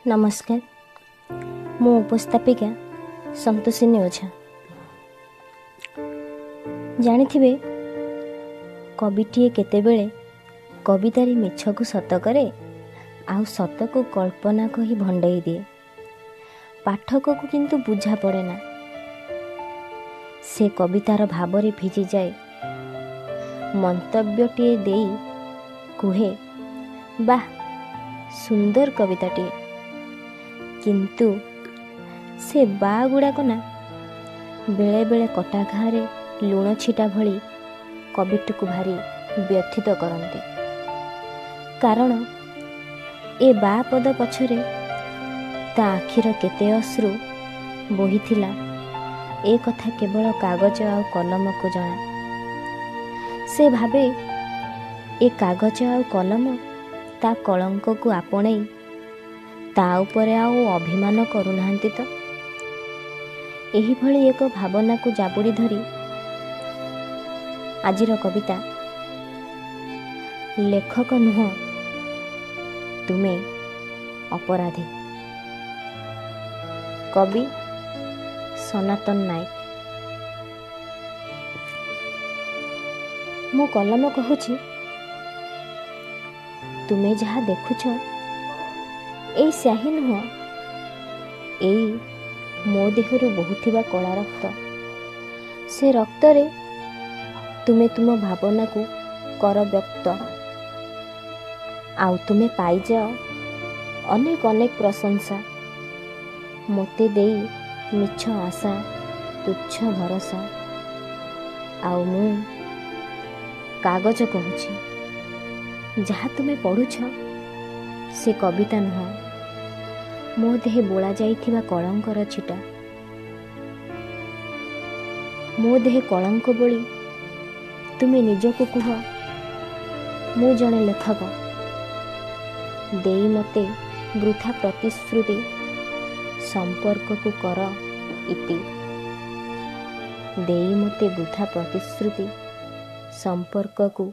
नमस्कार। मो उपस्थापिका संतोषिनी ओझा। जानिथिबे कविटीए केतेबेले कवितार मिछ को सत करे आउ सत को कल्पना कही भंडई दिए। पाठक को किंतु बुझा पड़े ना, से कवितार भावरे भिजी जाए। मंतव्यटीए देई कुहे बाह सुंदर कविताटीए, किंतु से बा गुड़ाक ना बेले बेले कटा घारे लुण छिटा भली कविटी को भारी व्यथित करते। कारण ए बा पद पछरे ता आखिर केते अश्रु बोहिथिला ए कथा केवल कागज आ कलम को जना। से भावे ए कागज आ कलम ता कलंक को आपणई ता उपरे आउ अभिमान करुनाहांती तो। एही भली एक भावना को जाबुड़ी धरी आजिर कविता लेखक नुह तुमे अपराधी। कवि सनातन नायक। मो कलम कहूची तुमे जहा देखुछ एई स्याही नुह, एई मो देहरु बहुथिबा कला रक्त। से रक्तरे तुमे तुम भावना को कर व्यक्त। आउ तुमे पाई जाओ अनेक अनेक प्रशंसा, मोते देई मिछ आशा तुच्छ भरोसा। आउ मु कागज कहूची जहा तुमे पढ़ुछ से कविता नुह, मो देहे बोला जाइथिबा कलंकर छिटा। मो देहे कलंक बोली तुमे निजको कुह मु जणे लेखक। देई मते वृथा प्रतिश्रुति संपर्क को कर इति। देई मते वृथा प्रतिश्रुति संपर्क को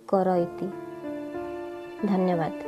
कर इति। धन्यवाद।